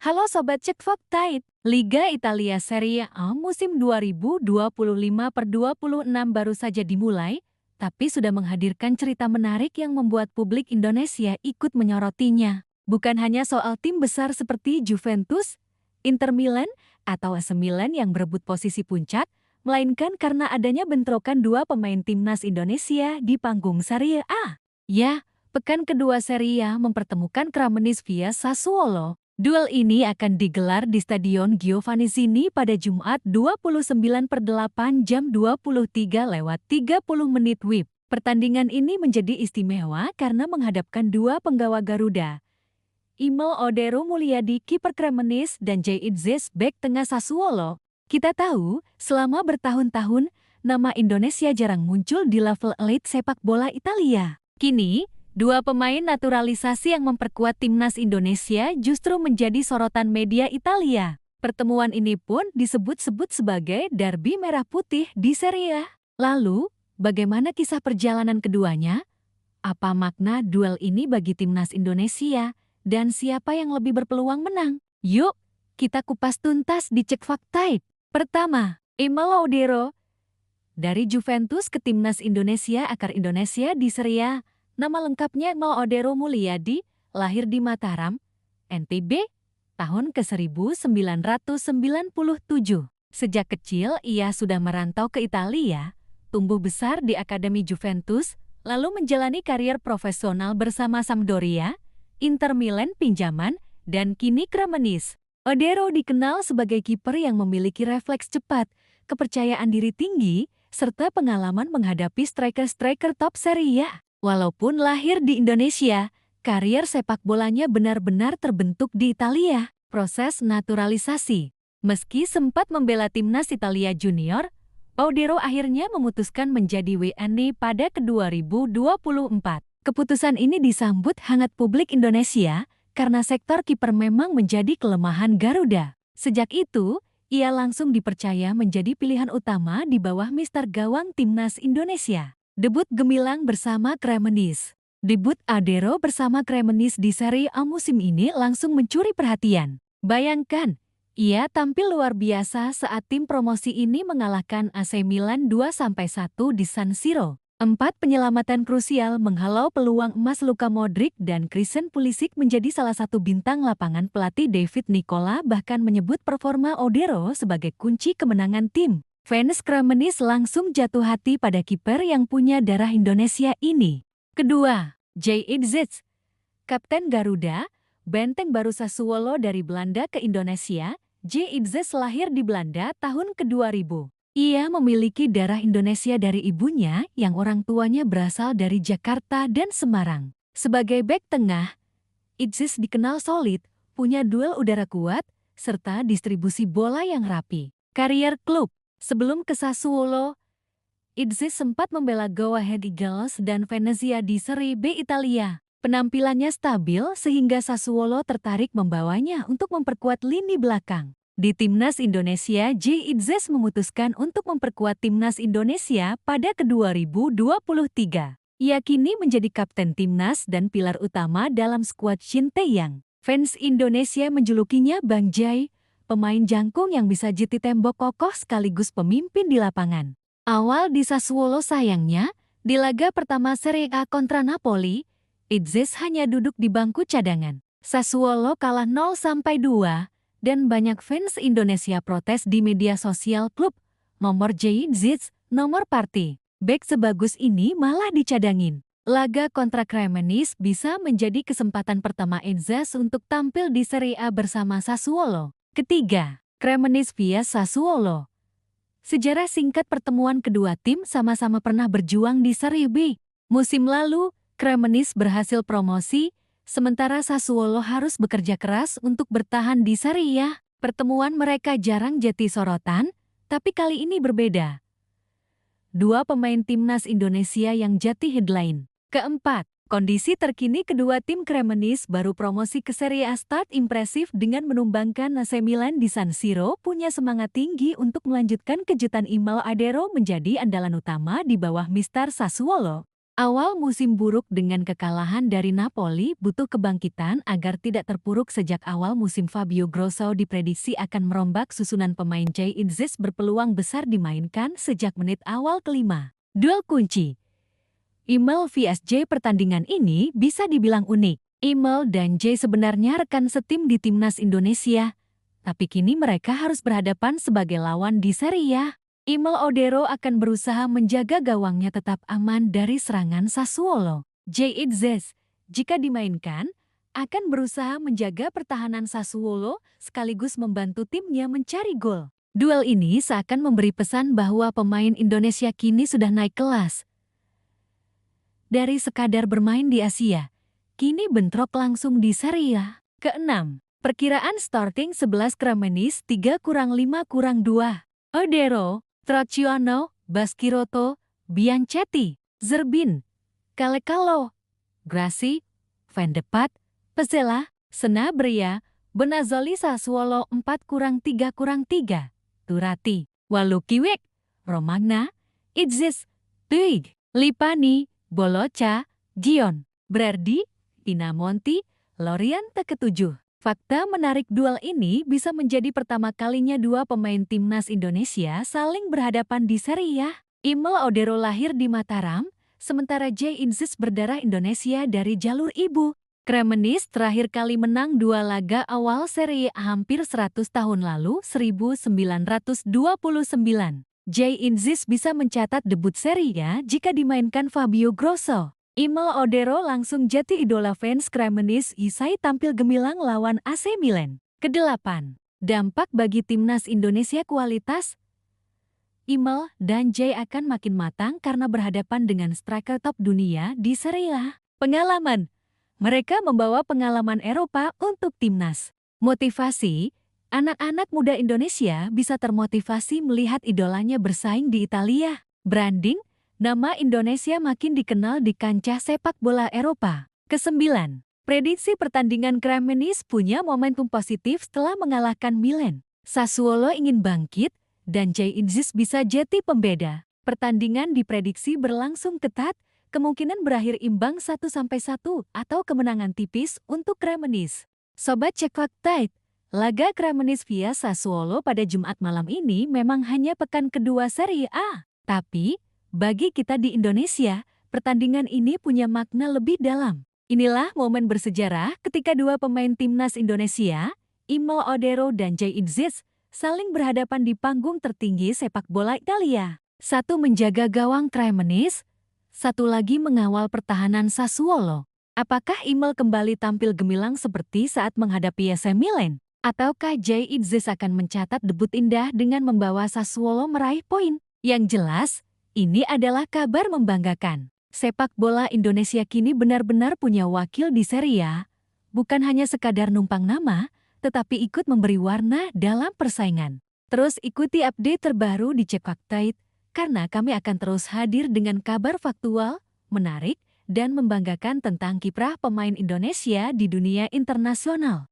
Halo Sobat Cek Fakta, Liga Italia Serie A musim 2025/26 baru saja dimulai, tapi sudah menghadirkan cerita menarik yang membuat publik Indonesia ikut menyorotinya. Bukan hanya soal tim besar seperti Juventus, Inter Milan, atau AC Milan yang berebut posisi puncak, melainkan karena adanya bentrokan dua pemain timnas Indonesia di panggung Serie A. Ya, pekan kedua Serie A mempertemukan Cremonese via Sassuolo. Duel ini akan digelar di Stadion Giovanni Zini pada Jumat 29/8 jam 23:30 WIB. Pertandingan ini menjadi istimewa karena menghadapkan dua penggawa Garuda, Imel Odero Mulyadi kiper Cremonese dan Jay Idzes bek tengah Sassuolo. Kita tahu, selama bertahun-tahun, nama Indonesia jarang muncul di level elite sepak bola Italia. Kini, dua pemain naturalisasi yang memperkuat timnas Indonesia justru menjadi sorotan media Italia. Pertemuan ini pun disebut-sebut sebagai derby merah putih di Serie A. Lalu, bagaimana kisah perjalanan keduanya? Apa makna duel ini bagi timnas Indonesia? Dan siapa yang lebih berpeluang menang? Yuk, kita kupas tuntas di Cek Fakta. Pertama, Imel Odero. Dari Juventus ke timnas Indonesia akar Indonesia di Serie A. Nama lengkapnya Imel Odero Mulyadi, lahir di Mataram, NTB, tahun ke-1997. Sejak kecil ia sudah merantau ke Italia, tumbuh besar di Akademi Juventus, lalu menjalani karier profesional bersama Sampdoria, Inter Milan pinjaman, dan kini Cremonese. Odero dikenal sebagai kiper yang memiliki refleks cepat, kepercayaan diri tinggi, serta pengalaman menghadapi striker-striker top Serie A. Walaupun lahir di Indonesia, karier sepak bolanya benar-benar terbentuk di Italia. Proses naturalisasi. Meski sempat membela timnas Italia Junior, Odero akhirnya memutuskan menjadi WNI pada ke-2024. Keputusan ini disambut hangat publik Indonesia karena sektor kiper memang menjadi kelemahan Garuda. Sejak itu, ia langsung dipercaya menjadi pilihan utama di bawah mister gawang timnas Indonesia. Debut gemilang bersama Cremonese. Debut Odero bersama Cremonese di Serie A musim ini langsung mencuri perhatian. Bayangkan, ia tampil luar biasa saat tim promosi ini mengalahkan AC Milan 2-1 di San Siro. 4 penyelamatan krusial menghalau peluang emas Luka Modric dan Christian Pulisic menjadi salah satu bintang lapangan. Pelatih David Nicola bahkan menyebut performa Odero sebagai kunci kemenangan tim. Fans Cremonese langsung jatuh hati pada kiper yang punya darah Indonesia ini. Kedua, Jay Idzes. Kapten Garuda, benteng baru Sassuolo dari Belanda ke Indonesia, Jay Idzes lahir di Belanda tahun ke-2000. Ia memiliki darah Indonesia dari ibunya yang orang tuanya berasal dari Jakarta dan Semarang. Sebagai bek tengah, Idzes dikenal solid, punya duel udara kuat, serta distribusi bola yang rapi. Karier klub. Sebelum ke Sassuolo, Idzes sempat membela Go Ahead Eagles dan Venezia di Serie B Italia. Penampilannya stabil sehingga Sassuolo tertarik membawanya untuk memperkuat lini belakang. Di timnas Indonesia, Jay Idzes memutuskan untuk memperkuat timnas Indonesia pada ke-2023. Ia kini menjadi kapten timnas dan pilar utama dalam skuad Shin Taeyang. Fans Indonesia menjulukinya Bang Jay, pemain jangkung yang bisa jeti tembok kokoh sekaligus pemimpin di lapangan. Awal di Sassuolo sayangnya, di laga pertama Serie A kontra Napoli, Idzes hanya duduk di bangku cadangan. Sassuolo kalah 0-2, dan banyak fans Indonesia protes di media sosial klub. Nomor Jay Idzes, nomor party. Bek sebagus ini malah dicadangin. Laga kontra Cremonese bisa menjadi kesempatan pertama Idzes untuk tampil di Serie A bersama Sassuolo. Ketiga, Cremonese via Sassuolo. Sejarah singkat pertemuan kedua tim sama-sama pernah berjuang di Serie B. Musim lalu, Cremonese berhasil promosi, sementara Sassuolo harus bekerja keras untuk bertahan di Serie A. Pertemuan mereka jarang jadi sorotan, tapi kali ini berbeda. Dua pemain timnas Indonesia yang jadi headline. Keempat, kondisi terkini kedua tim Cremonese baru promosi ke Serie A start impresif dengan menumbangkan AC Milan di San Siro punya semangat tinggi untuk melanjutkan kejutan. Imel Odero menjadi andalan utama di bawah mister Sassuolo. Awal musim buruk dengan kekalahan dari Napoli butuh kebangkitan agar tidak terpuruk sejak awal musim. Fabio Grosso diprediksi akan merombak susunan pemain. Jay Idzis berpeluang besar dimainkan sejak menit awal kelima. Duel kunci Imel vs Jay. Pertandingan ini bisa dibilang unik. Imel dan Jay sebenarnya rekan setim di timnas Indonesia, tapi kini mereka harus berhadapan sebagai lawan di Serie A. Imel Odero akan berusaha menjaga gawangnya tetap aman dari serangan Sassuolo. Jay Idzis, jika dimainkan, akan berusaha menjaga pertahanan Sassuolo sekaligus membantu timnya mencari gol. Duel ini seakan memberi pesan bahwa pemain Indonesia kini sudah naik kelas. Dari sekadar bermain di Asia, kini bentrok langsung di Serie A. Keenam, perkiraan starting 11 Cremonese 3+5+2. Odero, Trocchiano, Baschirotto, Bianchetti, Zerbin, Callecalo, Grassi, Van de Pat, Pezzella, Sanabria, Bonazzoli. Sassuolo 4+3+3. Turati, Walukiewicz, Romagna, Idzis, Puig, Lipani, Boloca, Gion, Berardi, Pinamonti, Loriente. Ketujuh, fakta menarik duel ini bisa menjadi pertama kalinya dua pemain timnas Indonesia saling berhadapan di Serie A. Imel Odero lahir di Mataram, sementara Jay Idzis berdarah Indonesia dari jalur ibu. Cremonese terakhir kali menang dua laga awal Serie A hampir 100 tahun lalu, 1929. Jay Idzis bisa mencatat debut Serie A jika dimainkan Fabio Grosso. Imel Odero langsung jadi idola fans Cremonese usai tampil gemilang lawan AC Milan. Kedelapan, dampak bagi timnas Indonesia. Kualitas Imel dan Jay akan makin matang karena berhadapan dengan striker top dunia di Serie A. Pengalaman, mereka membawa pengalaman Eropa untuk timnas. Motivasi, anak-anak muda Indonesia bisa termotivasi melihat idolanya bersaing di Italia. Branding, nama Indonesia makin dikenal di kancah sepak bola Eropa. Kesembilan, prediksi pertandingan. Cremonese punya momentum positif setelah mengalahkan Milan. Sassuolo ingin bangkit, dan Jay Idzis bisa jadi pembeda. Pertandingan diprediksi berlangsung ketat, kemungkinan berakhir imbang 1-1 atau kemenangan tipis untuk Cremonese. Sobat Cek Fakta, laga Cremonese via Sassuolo pada Jumat malam ini memang hanya pekan kedua Serie A. Tapi, bagi kita di Indonesia, pertandingan ini punya makna lebih dalam. Inilah momen bersejarah ketika dua pemain timnas Indonesia, Imel Odero dan Jay Idzis, saling berhadapan di panggung tertinggi sepak bola Italia. Satu menjaga gawang Cremonese, satu lagi mengawal pertahanan Sassuolo. Apakah Imel kembali tampil gemilang seperti saat menghadapi AC Milan? Ataukah Jay Idzis akan mencatat debut indah dengan membawa Sassuolo meraih poin? Yang jelas, ini adalah kabar membanggakan. Sepak bola Indonesia kini benar-benar punya wakil di Serie A. Bukan hanya sekadar numpang nama, tetapi ikut memberi warna dalam persaingan. Terus ikuti update terbaru di Cek Fakta, karena kami akan terus hadir dengan kabar faktual, menarik, dan membanggakan tentang kiprah pemain Indonesia di dunia internasional.